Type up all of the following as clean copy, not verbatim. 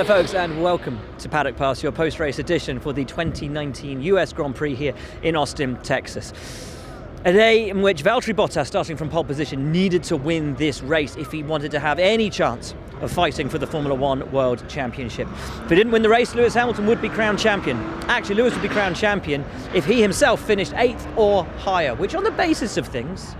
Hello folks and welcome to Paddock Pass, your post-race edition for the 2019 US Grand Prix here in Austin, Texas. A day in which Valtteri Bottas, starting from pole position, needed to win this race if he wanted to have any chance of fighting for the Formula One World Championship. If he didn't win the race, Lewis Hamilton would be crowned champion. Actually, Lewis would be crowned champion if he himself finished 8th or higher, which on the basis of things,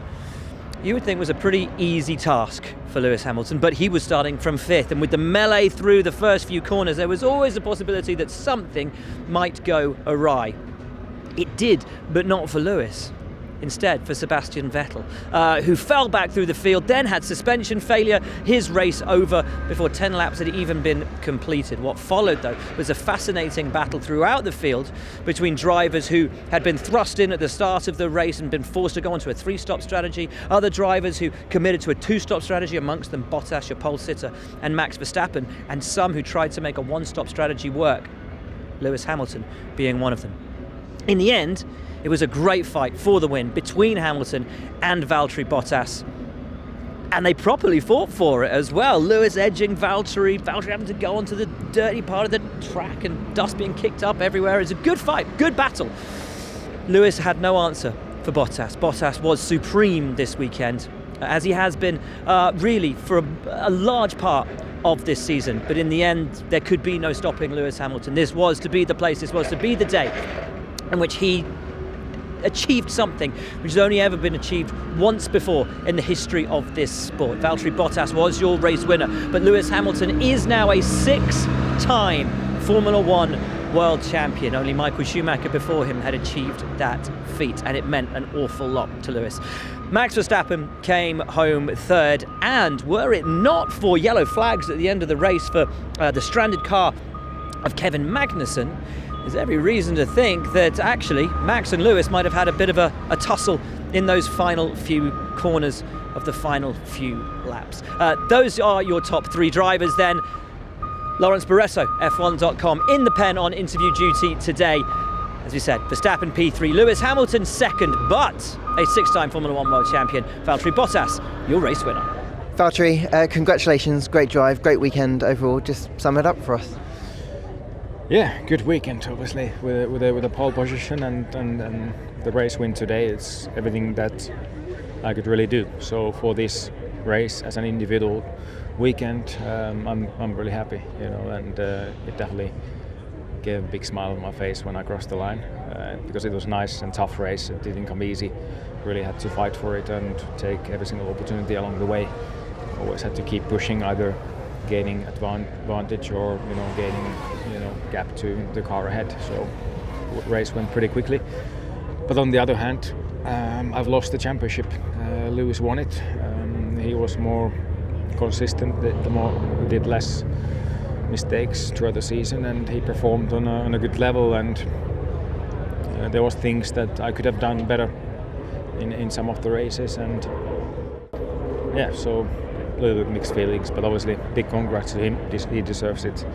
you would think was a pretty easy task for Lewis Hamilton, but he was starting from 5th, and with the melee through the first few corners, there was always a possibility that something might go awry. It did, but not for Lewis. Instead, for Sebastian Vettel, who fell back through the field, then had suspension failure, his race over before 10 laps had even been completed. What followed, though, was a fascinating battle throughout the field between drivers who had been thrust in at the start of the race and been forced to go onto a 3-stop strategy, other drivers who committed to a 2-stop strategy, amongst them Bottas, your pole sitter, and Max Verstappen, and some who tried to make a 1-stop strategy work, Lewis Hamilton being one of them. In the end, it was a great fight for the win between Hamilton and Valtteri Bottas. And they properly fought for it as well. Lewis edging Valtteri having to go onto the dirty part of the track and dust being kicked up everywhere. It's a good fight, good battle. Lewis had no answer for Bottas. Bottas was supreme this weekend, as he has been really for a large part of this season. But in the end, there could be no stopping Lewis Hamilton. This was to be the place, this was to be the day in which he achieved something which has only ever been achieved once before in the history of this sport. Valtteri Bottas was your race winner, but Lewis Hamilton is now a 6-time Formula One world champion. Only Michael Schumacher before him had achieved that feat, and it meant an awful lot to Lewis. Max Verstappen came home 3rd, and were it not for yellow flags at the end of the race for the stranded car of Kevin Magnussen, there's every reason to think that actually Max and Lewis might have had a bit of a tussle in those final few corners of the final few laps. Those are your top 3 drivers then. Lawrence Barresso, F1.com, in the pen on interview duty today. As we said, Verstappen P3, Lewis Hamilton 2nd, but a 6-time Formula One world champion, Valtteri Bottas, your race winner. Valtteri, congratulations, great drive, great weekend overall. Just sum it up for us. Yeah, good weekend obviously with a pole position and the race win today. It's everything that I could really do. So for this race as an individual weekend, I'm really happy, and it definitely gave a big smile on my face when I crossed the line, because it was a nice and tough race. It didn't come easy. Really had to fight for it and take every single opportunity along the way. Always had to keep pushing, either gaining advantage or gaining gap to the car ahead. So race went pretty quickly. But on the other hand, I've lost the championship. Lewis won it. He was more consistent, did less mistakes throughout the season, and he performed on a good level. And there was things that I could have done better in some of the races. And yeah, so a little bit mixed feelings, but obviously big congrats to him. He deserves it.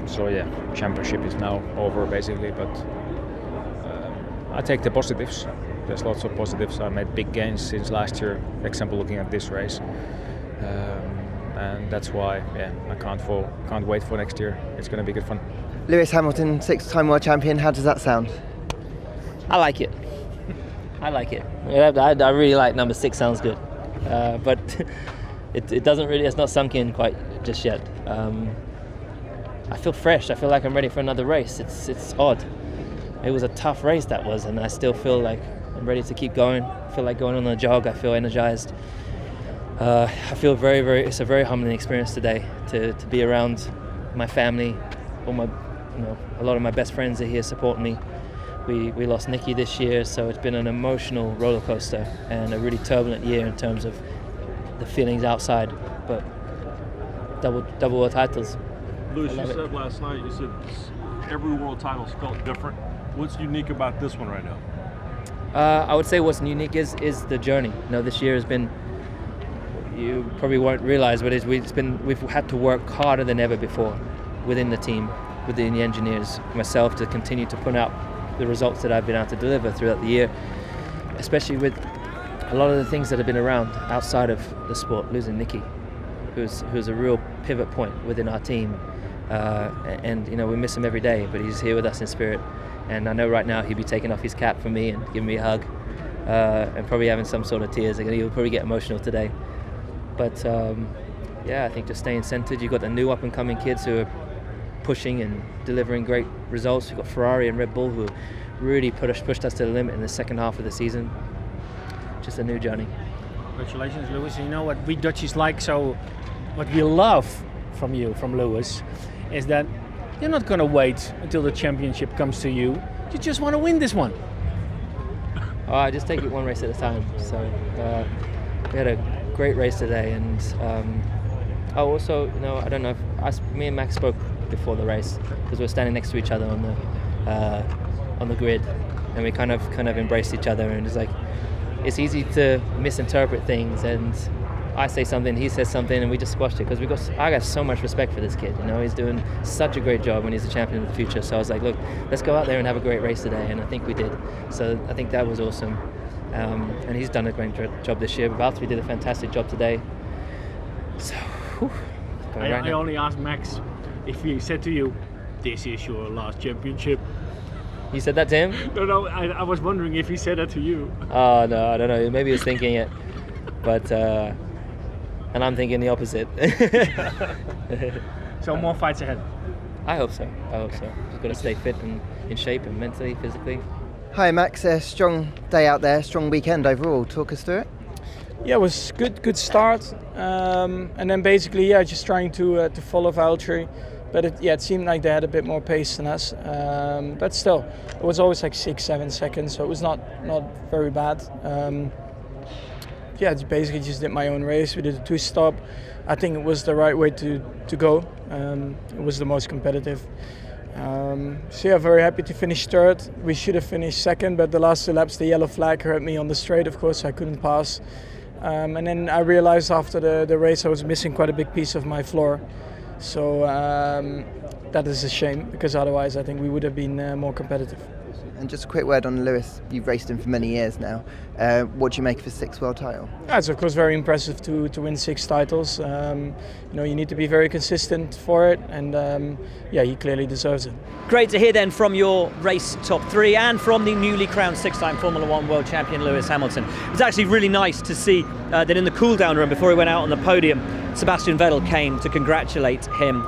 So yeah, championship is now over basically, but I take the positives. There's lots of positives. I made big gains since last year, for example, looking at this race, and that's why I can't wait for next year. It's going to be good fun. Lewis Hamilton, 6-time world champion. How does that sound? I like it. I like it. I really like number 6. Sounds good. But it doesn't really, it's not sunk in quite just yet. I feel fresh. I feel like I'm ready for another race. It's odd. It was a tough race that was, and I still feel like I'm ready to keep going. I feel like going on a jog. I feel energized. I feel it's a very humbling experience today to be around my family. A lot of my best friends are here supporting me. We lost Nikki this year, so it's been an emotional roller coaster and a really turbulent year in terms of the feelings outside. But double world titles. Lewis, you said last night, you said every world title's felt different. What's unique about this one right now? I would say what's unique is the journey. This year has been, you probably won't realize, but we've had to work harder than ever before within the team, within the engineers, myself, to continue to put out the results that I've been able to deliver throughout the year, especially with a lot of the things that have been around outside of the sport, losing Nikki. who's a real pivot point within our team. And we miss him every day, but he's here with us in spirit. And I know right now he'd be taking off his cap for me and giving me a hug, and probably having some sort of tears. He'll probably get emotional today. But I think just staying centered. You've got the new up-and-coming kids who are pushing and delivering great results. You've got Ferrari and Red Bull who really pushed us to the limit in the second half of the season. Just a new journey. Congratulations, Lewis. You know what we Dutchies like, so what we love from Lewis, is that you're not going to wait until the championship comes to you. You just want to win this one. I just take it one race at a time. So we had a great race today, and also, I don't know if me and Max spoke before the race because we were standing next to each other on the grid, and we kind of embraced each other, and it's easy to misinterpret things, and I say something, he says something, and we just squashed it because I got so much respect for this kid. He's doing such a great job, and he's a champion of the future. So I was like, look, let's go out there and have a great race today, and I think we did. So I think that was awesome, and he's done a great job this year. Valtteri did a fantastic job today. So, I only asked Max if he said to you, "This is your last championship." You said that to him? No, I was wondering if he said that to you. Oh, no, I don't know. Maybe he was thinking it. But, and I'm thinking the opposite. So more fights ahead? I hope so. Just got to stay fit and in shape and mentally, physically. Hi Max, strong day out there, strong weekend overall. Talk us through it. Yeah, it was good start. And then basically, just trying to follow Valtteri. But it seemed like they had a bit more pace than us. But still, it was always like 6-7 seconds, so it was not very bad. Basically just did my own race. We did a 2-stop. I think it was the right way to go. It was the most competitive. Very happy to finish third. We should have finished second, but the last 2 laps, the yellow flag hurt me on the straight, of course, so I couldn't pass. And then I realized after the race I was missing quite a big piece of my floor. So that is a shame, because otherwise I think we would have been more competitive. And just a quick word on Lewis. You've raced him for many years now. What do you make of his 6th world title? It's of course very impressive to win 6 titles. You need to be very consistent for it, and he clearly deserves it. Great to hear then from your race top 3 and from the newly crowned 6-time Formula 1 world champion Lewis Hamilton. It was actually really nice to see that in the cool-down room before he went out on the podium, Sebastian Vettel came to congratulate him.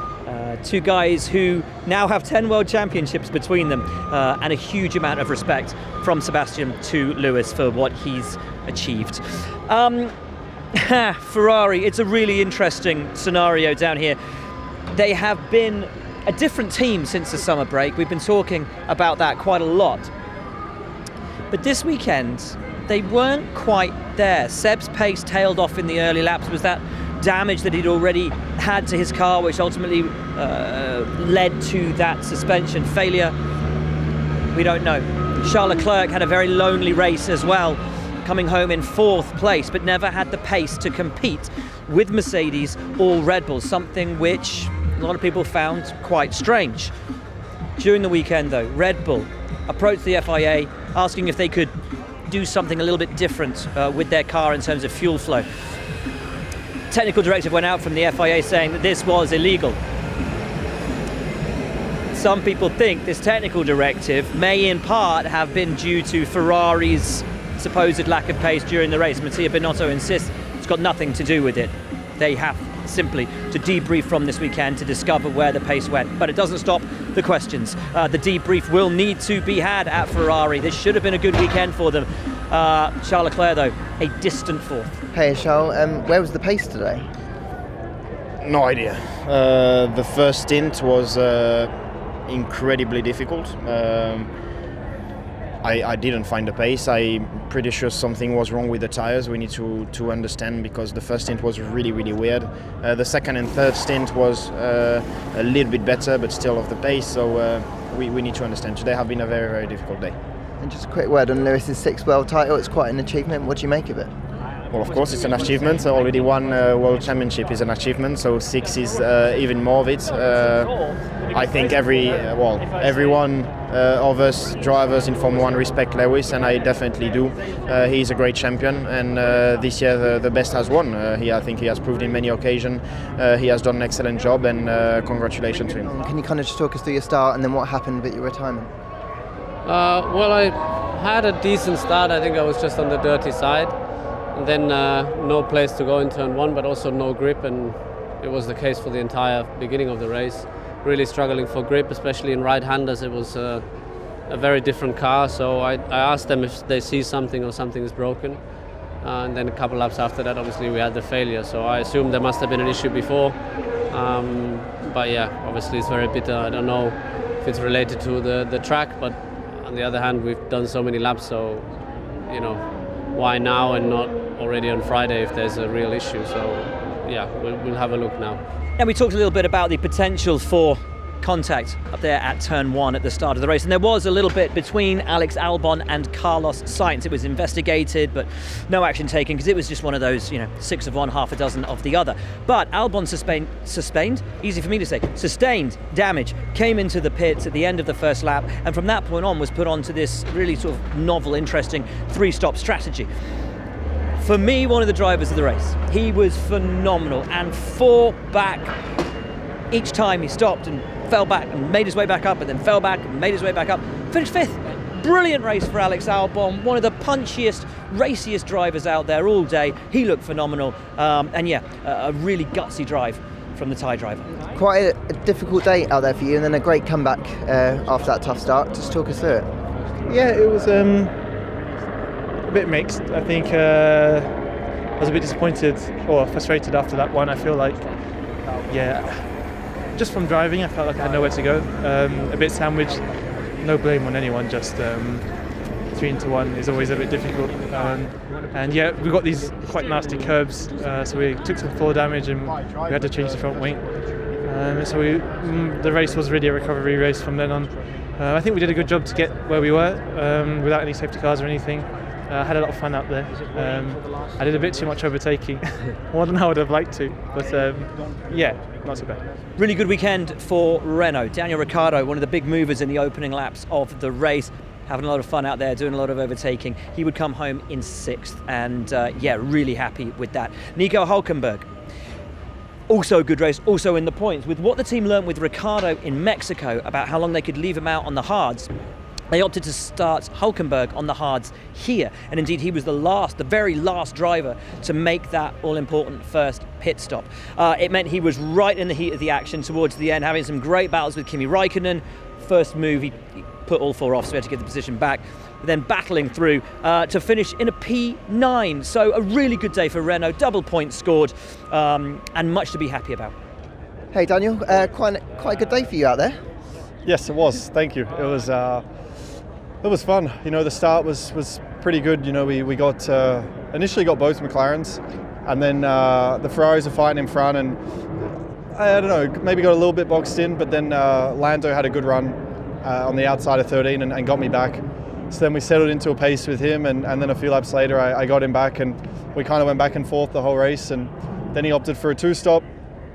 2 guys who now have 10 world championships between them, and a huge amount of respect from Sebastian to Lewis for what he's achieved. Ferrari, it's a really interesting scenario down here. They have been a different team since the summer break. We've been talking about that quite a lot. But this weekend, they weren't quite there. Seb's pace tailed off in the early laps. Was that damage that he'd already had to his car, which ultimately led to that suspension failure? We don't know. Charles Leclerc had a very lonely race as well, coming home in 4th place, but never had the pace to compete with Mercedes or Red Bull, something which a lot of people found quite strange. During the weekend though, Red Bull approached the FIA asking if they could do something a little bit different with their car in terms of fuel flow. Technical directive went out from the FIA saying that this was illegal. Some people think this technical directive may in part have been due to Ferrari's supposed lack of pace during the race. Mattia Binotto insists it's got nothing to do with it. They have simply to debrief from this weekend to discover where the pace went. But it doesn't stop the questions. The debrief will need to be had at Ferrari. This should have been a good weekend for them. Charles Leclerc, though, a distant 4th. Hey Charles, where was the pace today? No idea. The first stint was incredibly difficult. I didn't find the pace. I'm pretty sure something was wrong with the tires. We need to understand, because the first stint was really weird. The second and third stint was a little bit better, but still off the pace. So we need to understand. Today have been a very difficult day. And just a quick word on Lewis's 6th world title. It's quite an achievement. What do you make of it? Well, of course, it's an achievement. Already one World Championship is an achievement, so 6 is even more of it. I think everyone of us drivers in Formula 1 respect Lewis, and I definitely do. He's a great champion, and this year the best has won. I think he has proved in many occasions. He has done an excellent job, and congratulations to him. Can you kind of just talk us through your start and then what happened with your retirement? Well, I had a decent start. I think I was just on the dirty side. And then no place to go in turn 1, but also no grip, and it was the case for the entire beginning of the race. Really struggling for grip, especially in right-handers. It was a very different car, so I asked them if they see something or something is broken. And then a couple laps after that, obviously, we had the failure, so I assumed there must have been an issue before. But yeah, obviously it's very bitter. I don't know if it's related to the track, but on the other hand, we've done so many laps, so, you know, why now and not already on Friday if there's a real issue? So yeah, we'll have a look now. Now, we talked a little bit about the potential for contact up there at turn 1 at the start of the race, and there was a little bit between Alex Albon and Carlos Sainz. It was investigated, but no action taken because it was just one of those, 6 of one, half a dozen of the other. But Albon sustained, easy for me to say, sustained damage, came into the pits at the end of the first lap, and from that point on was put onto this really sort of novel, interesting 3-stop strategy. For me, one of the drivers of the race. He was phenomenal and fought back each time he stopped and fell back and made his way back up and then fell back and made his way back up. Finished 5th. Brilliant race for Alex Albon, one of the punchiest, raciest drivers out there all day. He looked phenomenal, a really gutsy drive from the Thai driver. Quite a difficult day out there for you, and then a great comeback after that tough start. Just talk us through it. Yeah, it was a bit mixed. I think I was a bit disappointed or frustrated after that one. I feel like, just from driving, I felt like I had nowhere to go. A bit sandwiched, no blame on anyone, just 3 into 1 is always a bit difficult. We got these quite nasty curbs, so we took some floor damage and we had to change the front wing. The race was really a recovery race from then on. I think we did a good job to get where we were without any safety cars or anything. I had a lot of fun out there. I did a bit too much overtaking, more than I would have liked to, but not so bad. Really good weekend for Renault. Daniel Ricciardo, one of the big movers in the opening laps of the race, having a lot of fun out there, doing a lot of overtaking. He would come home in 6th, and really happy with that. Nico Hülkenberg, also a good race, also in the points. With what the team learned with Ricciardo in Mexico about how long they could leave him out on the hards, they opted to start Hülkenberg on the hards here, and indeed he was the very last driver to make that all-important first pit stop. It meant he was right in the heat of the action towards the end, having some great battles with Kimi Räikkönen. First move, he put all 4 off, so he had to get the position back, then battling through to finish in a P9. So a really good day for Renault, double points scored, and much to be happy about. Hey Daniel, quite a good day for you out there. Yes, it was. Thank you. It was fun. The start was pretty good. We got initially got both McLarens, and then the Ferraris are fighting in front, and I don't know, maybe got a little bit boxed in, but then Lando had a good run on the outside of 13 and got me back. So then we settled into a pace with him, and then a few laps later I got him back, and we kind of went back and forth the whole race, and then he opted for a 2-stop,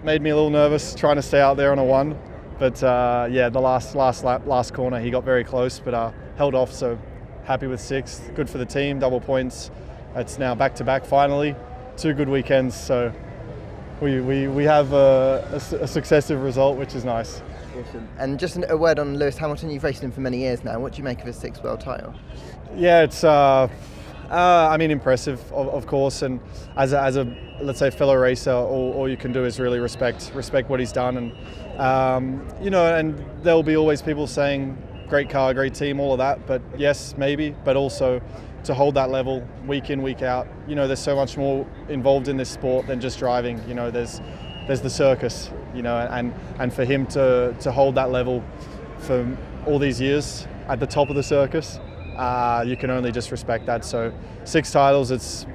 made me a little nervous trying to stay out there on a 1. But the last lap, last corner, he got very close, but held off, so happy with 6th. Good for the team, double points. It's now back-to-back finally. 2 good weekends, so we have a successive result, which is nice. Awesome. And just a word on Lewis Hamilton. You've raced him for many years now. What do you make of his 6th world title? Yeah, it's impressive, of course, and as a let's say fellow racer, all you can do is really respect what he's done, and and there'll be always people saying great car, great team, all of that, but yes, maybe, but also to hold that level week in, week out, there's so much more involved in this sport than just driving. There's the circus, and for him to hold that level for all these years at the top of the circus, you can only just respect that. So 6 titles,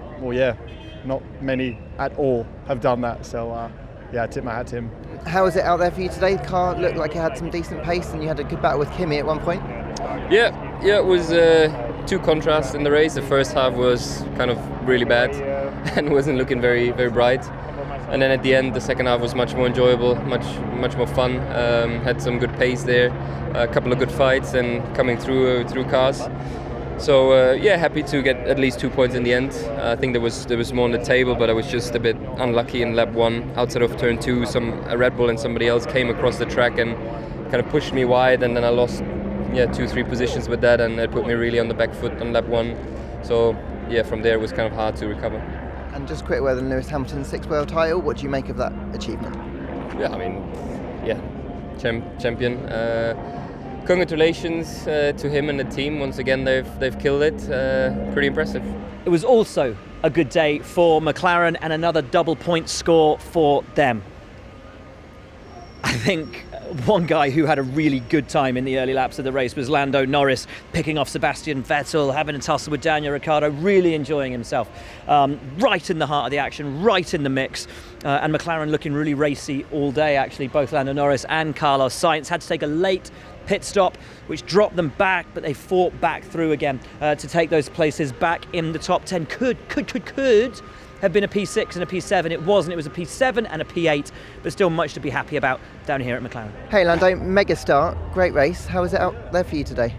not many at all have done that. So I tip my hat to him. How was it out there for you today? The car looked like it had some decent pace, and you had a good battle with Kimi at one point. Yeah, it was 2 contrasts in the race. The first half was kind of really bad, and wasn't looking very, very bright. And then at the end, the second half was much more enjoyable, much more fun. Had some good pace there, a couple of good fights, and coming through cars. So happy to get at least 2 points in the end. I think there was more on the table, but I was just a bit unlucky in lap 1. Outside of turn 2, a Red Bull and somebody else came across the track and kind of pushed me wide, and then I lost 2-3 positions with that, and it put me really on the back foot on lap 1. So from there it was kind of hard to recover. And just quick word on Lewis Hamilton's 6th world title. What do you make of that achievement? Champion. Congratulations to him and the team. Once again, they've killed it. Pretty impressive. It was also a good day for McLaren and another double point score for them. I think one guy who had a really good time in the early laps of the race was Lando Norris, picking off Sebastian Vettel, having a tussle with Daniel Ricciardo, really enjoying himself. Right in the heart of the action, right in the mix. And McLaren looking really racy all day, actually. Both Lando Norris and Carlos Sainz had to take a late pit stop, which dropped them back, but they fought back through again to take those places back in the top 10. Could have been a P6 and a P7. It wasn't. It was a P7 and a P8, but still much to be happy about down here at McLaren. Hey Lando, mega start, great race. How was it out there for you today?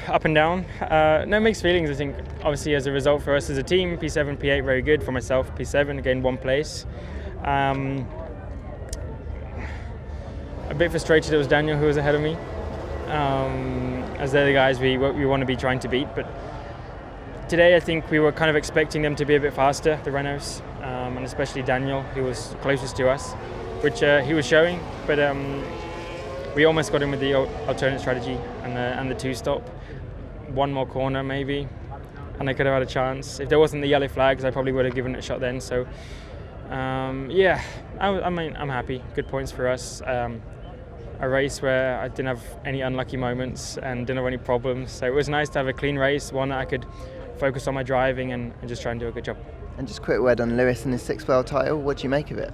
Up and down. No mixed feelings, I think. Obviously, as a result for us as a team, P7, P8, very good. For myself, P7, gained 1 place. A bit frustrated it was Daniel who was ahead of me. As they're the guys we want to be trying to beat, but today I think we were kind of expecting them to be a bit faster, the Renaults, and especially Daniel, who was closest to us, which he was showing, but we almost got him with the alternate strategy and the 2-stop. One more corner maybe, and I could have had a chance. If there wasn't the yellow flags, I probably would have given it a shot then. So I'm happy. Good points for us. A race where I didn't have any unlucky moments and didn't have any problems. So it was nice to have a clean race, one that I could focus on my driving and just try and do a good job. And just a quick word on Lewis and his 6th world title. What do you make of it?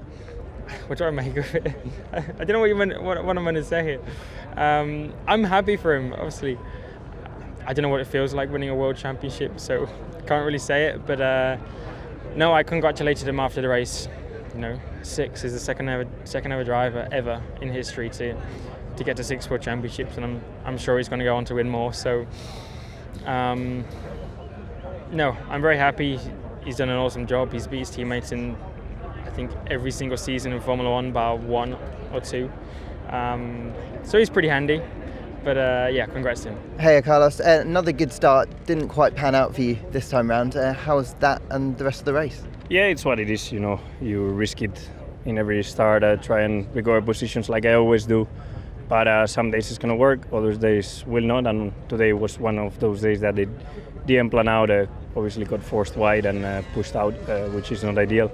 What do I make of it? I don't know what I'm going to say here. I'm happy for him, obviously. I don't know what it feels like winning a world championship, so can't really say it. But no, I congratulated him after the race. 6 is the second ever driver ever in history to get to 6 world championships, and I'm sure he's going to go on to win more. So no, I'm very happy. He's done an awesome job. He's beat his teammates in, I think, every single season in Formula 1 bar 1 or 2. So he's pretty handy. But congrats to him. Hey Carlos, another good start. Didn't quite pan out for you this time round. How was that and the rest of the race? Yeah, it's what it is. You risk it in every start. Try and recover positions like I always do. But some days it's going to work, other days will not. And today was one of those days that it didn't plan out. Obviously got forced wide and pushed out, which is not ideal.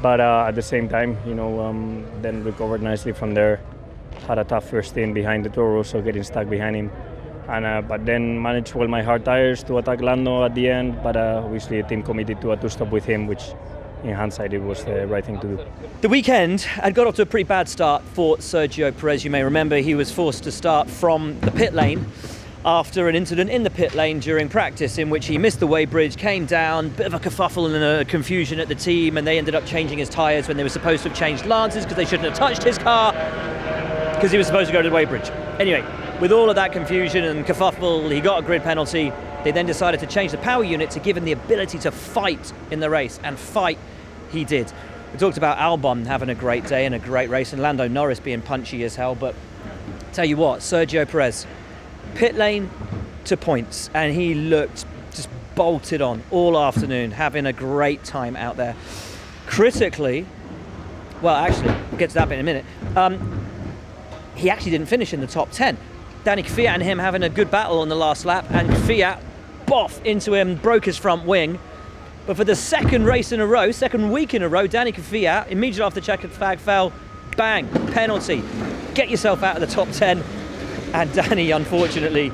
But at the same time, then recovered nicely from there. Had a tough first stint behind the Toro, so getting stuck behind him. And but then managed to hold my hard tires to attack Lando at the end. But obviously the team committed to a 2-stop with him, which in hindsight it was the right thing to do. The weekend had got off to a pretty bad start for Sergio Perez. You may remember he was forced to start from the pit lane after an incident in the pit lane during practice in which he missed the weighbridge, came down, bit of a kerfuffle and a confusion at the team, and they ended up changing his tyres when they were supposed to have changed Lance's because they shouldn't have touched his car because he was supposed to go to the weighbridge. Anyway, with all of that confusion and kerfuffle, he got a grid penalty. They then decided to change the power unit to give him the ability to fight in the race, and fight he did. We talked about Albon having a great day and a great race, and Lando Norris being punchy as hell, but tell you what, Sergio Perez, pit lane to points, and he looked just bolted on all afternoon, having a great time out there. Critically, well, actually, we'll get to that bit in a minute. He actually didn't finish in the top 10. Danny Kvyat and him having a good battle on the last lap, and Kvyat, boff, into him, broke his front wing. But for the second race in a row, second week in a row, Danny Kvyat, immediately after the checkered flag fell, bang, penalty. Get yourself out of the top 10. And Danny, unfortunately,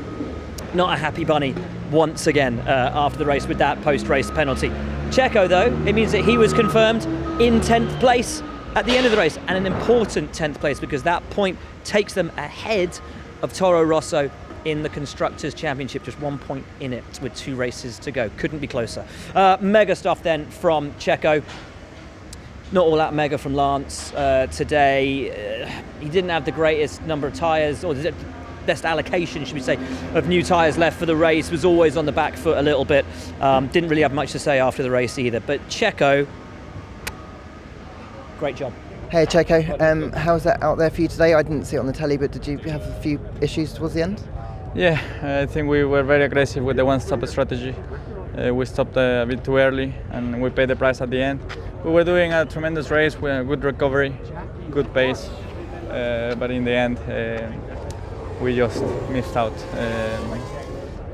not a happy bunny once again after the race with that post-race penalty. Checo, though, it means that he was confirmed in 10th place at the end of the race, and an important 10th place because that point takes them ahead of Toro Rosso in the Constructors' Championship, just 1 point in it with 2 races to go. Couldn't be closer. Mega stuff then from Checo. Not all that mega from Lance today. He didn't have the greatest number of tyres, or the best allocation, should we say, of new tyres left for the race. Was always on the back foot a little bit. Didn't really have much to say after the race either. But Checo, great job. Hey Checo, how was that out there for you today? I didn't see it on the telly, but did you have a few issues towards the end? Yeah, I think we were very aggressive with the one-stop strategy. We stopped a bit too early and we paid the price at the end. We were doing a tremendous race with a good recovery, good pace, but in the end we just missed out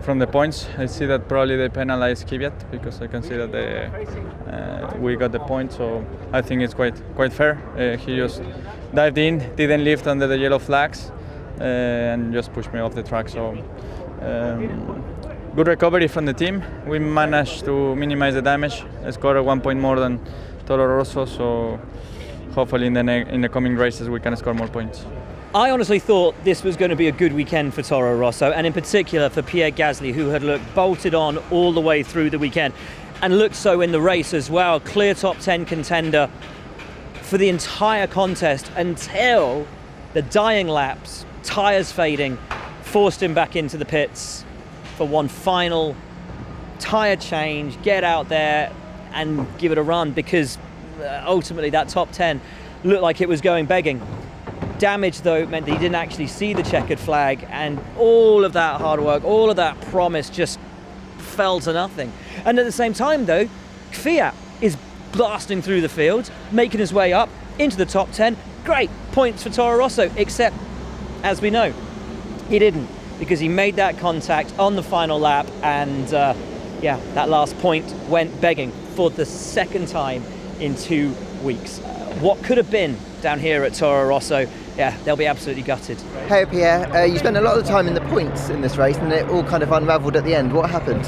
from the points. I see that probably they penalized Kvyat because I can see that we got the point, so I think it's quite fair. He just dived in, didn't lift under the yellow flags, and just pushed me off the track. So good recovery from the team. We managed to minimize the damage. I scored 1 point more than Toro Rosso, so hopefully in the coming races we can score more points. I honestly thought this was going to be a good weekend for Toro Rosso, and in particular for Pierre Gasly, who had looked bolted on all the way through the weekend and looked so in the race as well. Clear top 10 contender for the entire contest until the dying laps, tyres fading, forced him back into the pits for one final tyre change, get out there and give it a run, because ultimately that top 10 looked like it was going begging. Damage, though, meant that he didn't actually see the checkered flag, and all of that hard work, all of that promise just fell to nothing. And at the same time, though, Kvyat is blasting through the field, making his way up into the top 10. Great points for Toro Rosso, except, as we know, he didn't, because he made that contact on the final lap, and that last point went begging for the second time in 2 weeks. What could have been down here at Toro Rosso, they'll be absolutely gutted. Hey Pierre, you spent a lot of time in the points in this race and it all kind of unravelled at the end. What happened?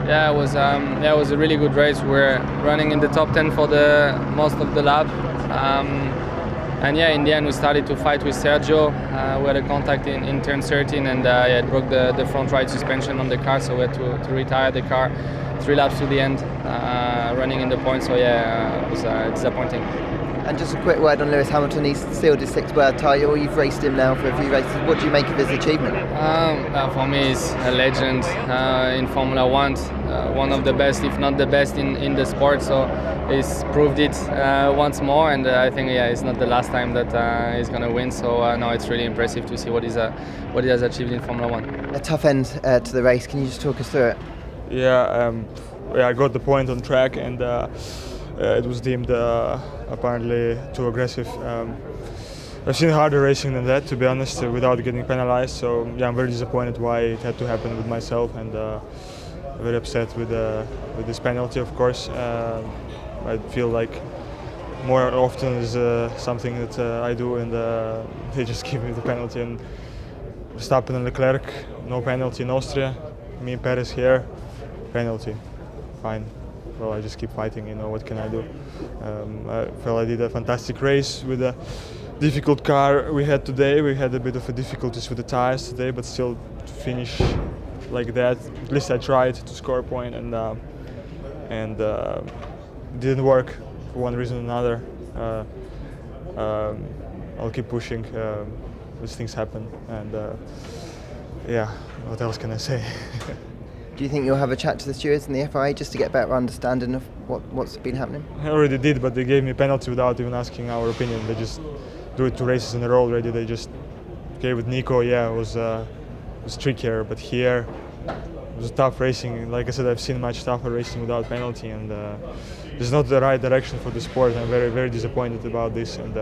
Yeah, it was a really good race. We were running in the top 10 for the most of the lap. And in the end we started to fight with Sergio. We had a contact in turn 13 and it broke the front right suspension on the car, so we had to retire the car 3 laps to the end, running in the points. So it was disappointing. And just a quick word on Lewis Hamilton. He's sealed his 6th world title. You've raced him now for a few races. What do you make of his achievement? For me, he's a legend in Formula 1. One of the best, if not the best, in the sport. So he's proved it once more, and I think it's not the last time that he's going to win. So no, it's really impressive to see what he has achieved in Formula 1. A tough end to the race. Can you just talk us through it? I got the point on track, and it was deemed apparently too aggressive. I've seen harder racing than that, to be honest, without getting penalized. So I'm very disappointed why it had to happen with myself, and very upset with this penalty. Of course, I feel like more often is something that I do, and they just give me the penalty. And Verstappen and Leclerc, no penalty in Austria. Me and Perez here, penalty. Fine. Well, I just keep fighting, what can I do? I felt I did a fantastic race with a difficult car we had today. We had a bit of difficulties with the tires today, but still to finish like that, at least I tried to score a point, and it didn't work for one reason or another. I'll keep pushing. These things happen, and what else can I say? Do you think you'll have a chat to the stewards and the FIA just to get a better understanding of what's been happening? I already did, but they gave me a penalty without even asking our opinion. They just do it 2 races in a row already. They just gave with Nico. It was trickier, but here it was tough racing. Like I said, I've seen much tougher racing without penalty, and it's not the right direction for the sport. I'm very, very disappointed about this, and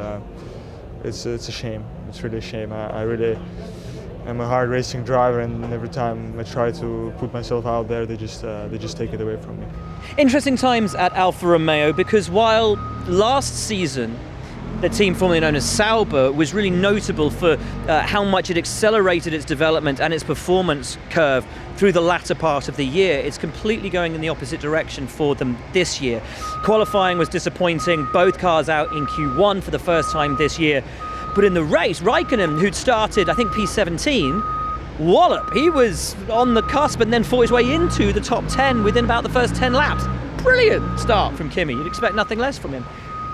it's a shame. It's really a shame. I'm a hard racing driver, and every time I try to put myself out there, they just take it away from me. Interesting times at Alfa Romeo, because while last season the team formerly known as Sauber was really notable for how much it accelerated its development and its performance curve through the latter part of the year, it's completely going in the opposite direction for them this year. Qualifying was disappointing, both cars out in Q1 for the first time this year. But in the race, Raikkonen, who'd started, I think, P17, wallop. He was on the cusp and then fought his way into the top 10 within about the first 10 laps. Brilliant start from Kimi. You'd expect nothing less from him.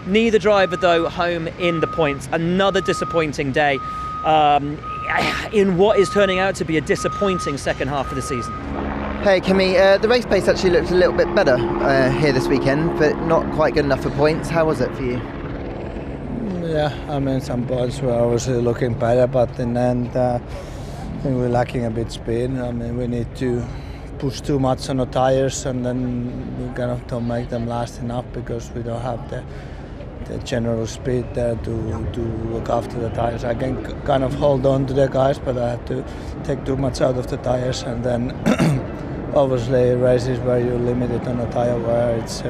Neither driver, though, home in the points. Another disappointing day in what is turning out to be a disappointing second half of the season. Hey Kimi, the race pace actually looked a little bit better here this weekend, but not quite good enough for points. How was it for you? Yeah, I mean, some points were obviously looking better, but in the end, I think we're lacking a bit speed. I mean, we need to push too much on the tires, and then we kind of don't make them last enough because we don't have the general speed there to look after the tires. I can kind of hold on to the guys, but I have to take too much out of the tires, and then obviously races where you're limited on a tire where it's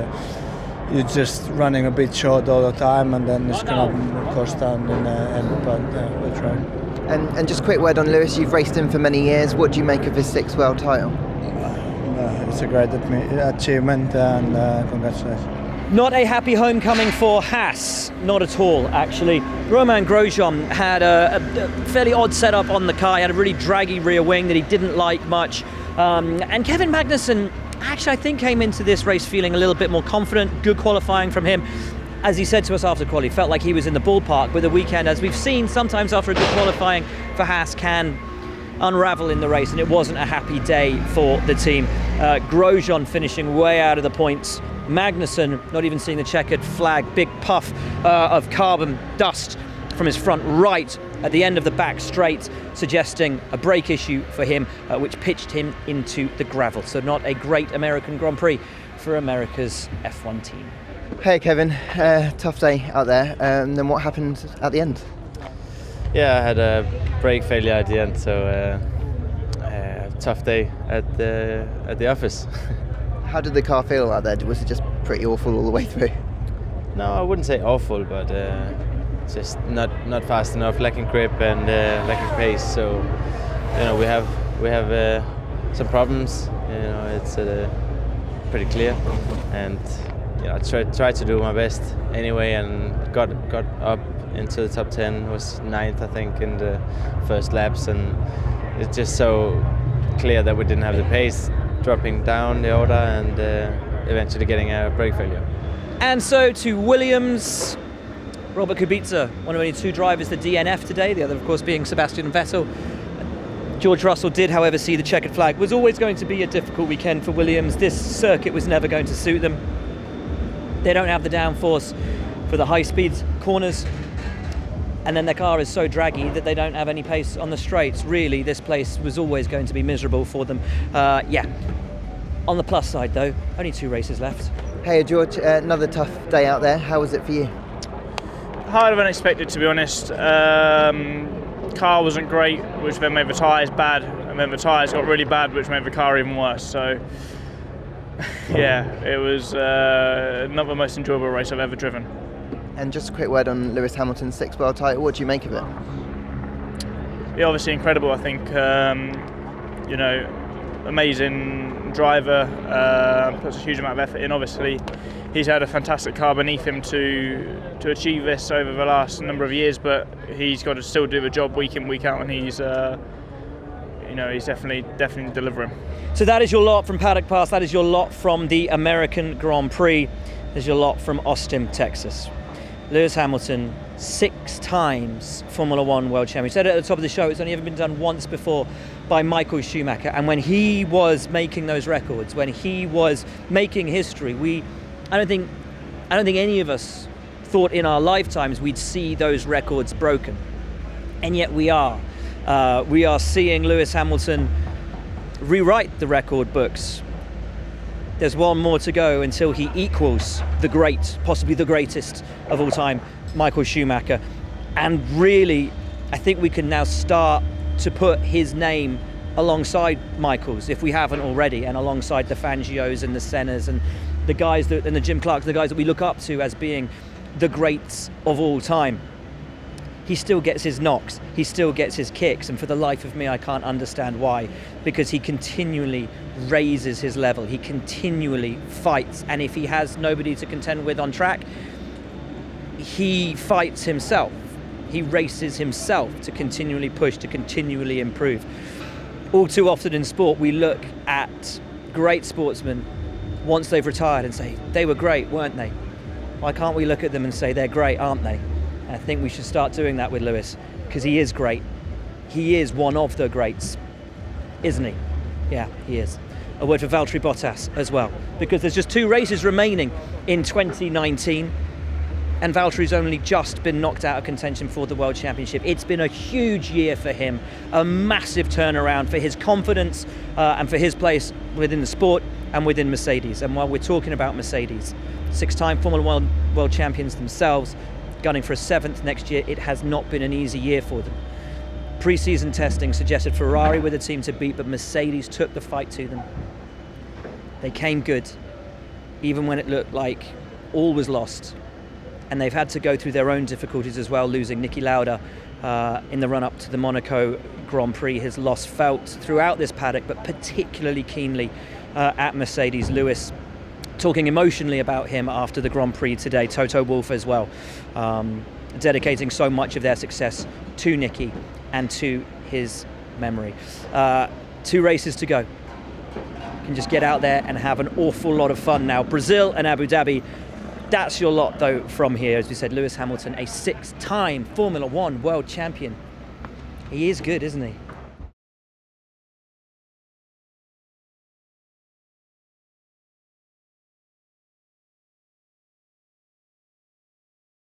you're just running a bit short all the time, and then it's going to cost down in the end, but we're trying. And just a quick word on Lewis, you've raced him for many years. What do you make of his 6th world title? It's a great achievement, and congratulations. Not a happy homecoming for Haas, not at all actually. Romain Grosjean had a fairly odd setup on the car. He had a really draggy rear wing that he didn't like much. And Kevin Magnussen actually I think came into this race feeling a little bit more confident. Good qualifying from him. As he said to us after quali, felt like he was in the ballpark, but the weekend, as we've seen sometimes after a good qualifying for Haas, can unravel in the race, and it wasn't a happy day for the team. Grosjean finishing way out of the points. Magnussen not even seeing the checkered flag. Big puff of carbon dust from his front right at the end of the back straight, suggesting a brake issue for him, which pitched him into the gravel. So not a great American Grand Prix for America's F1 team. Hey Kevin, tough day out there. Then what happened at the end? Yeah, I had a brake failure at the end, so tough day at the office. How did the car feel out there? Was it just pretty awful all the way through? No, I wouldn't say awful, but just not fast enough, lacking grip and lacking pace. So we have some problems. It's pretty clear, and I tried to do my best anyway, and got up into the top 10. Was 9th, I think, in the first laps, and it's just so clear that we didn't have the pace, dropping down the order and eventually getting a brake failure. And so to Williams, Robert Kubica, one of only 2 drivers to DNF today, the other of course being Sebastian Vettel. George Russell did, however, see the checkered flag. It was always going to be a difficult weekend for Williams. This circuit was never going to suit them. They don't have the downforce for the high-speed corners, and then their car is so draggy that they don't have any pace on the straights. Really, this place was always going to be miserable for them. On the plus side, though, only 2 races left. Hey George, another tough day out there. How was it for you? Harder than expected, to be honest. Car wasn't great, which then made the tyres bad, and then the tyres got really bad, which made the car even worse. So, yeah, it was not the most enjoyable race I've ever driven. And just a quick word on Lewis Hamilton's 6th world title. What do you make of it? Yeah, obviously incredible. I think amazing driver, puts a huge amount of effort in. Obviously, he's had a fantastic car beneath him to achieve this over the last number of years, but he's got to still do the job week in, week out, and he's he's definitely delivering. So that is your lot from Paddock Pass. That is your lot from the American Grand Prix. There's your lot from Austin, Texas. Lewis Hamilton, 6 times Formula One world champion. We said it at the top of the show, it's only ever been done once before by Michael Schumacher. And when he was making those records, when he was making history, I don't think any of us thought in our lifetimes we'd see those records broken. And yet we are. We are seeing Lewis Hamilton rewrite the record books. There's one more to go until he equals the great, possibly the greatest of all time, Michael Schumacher. And really, I think we can now start to put his name alongside Michael's, if we haven't already, and alongside the Fangios and the Sennas and the guys and the Jim Clarks, the guys that we look up to as being the greats of all time. He still gets his knocks, he still gets his kicks, and for the life of me I can't understand why, because he continually raises his level, he continually fights, and if he has nobody to contend with on track, he fights himself, he races himself to continually push, to continually improve. all too often in sport, we look at great sportsmen once they've retired and say, they were great, weren't they? Why can't we look at them and say, they're great, aren't they? And I think we should start doing that with Lewis, because he is great. He is one of the greats, isn't he? Yeah, he is. A word for Valtteri Bottas as well, because there's just 2 races remaining in 2019, and Valtteri's only just been knocked out of contention for the World Championship. It's been a huge year for him, a massive turnaround for his confidence and for his place within the sport and within Mercedes. And while we're talking about Mercedes, 6-time Formula 1 World Champions themselves, gunning for a 7th next year, it has not been an easy year for them. Pre-season testing suggested Ferrari were the team to beat, but Mercedes took the fight to them. They came good, even when it looked like all was lost. And they've had to go through their own difficulties as well, losing Niki Lauda in the run-up to the Monaco Grand Prix. His loss felt throughout this paddock, but particularly keenly at Mercedes. Lewis talking emotionally about him after the Grand Prix today. Toto Wolff as well, dedicating so much of their success to Niki and to his memory. 2 races to go. You can just get out there and have an awful lot of fun now. Brazil and Abu Dhabi. That's your lot, though, from here. As we said, Lewis Hamilton, a 6-time Formula 1 world champion. He is good, isn't he?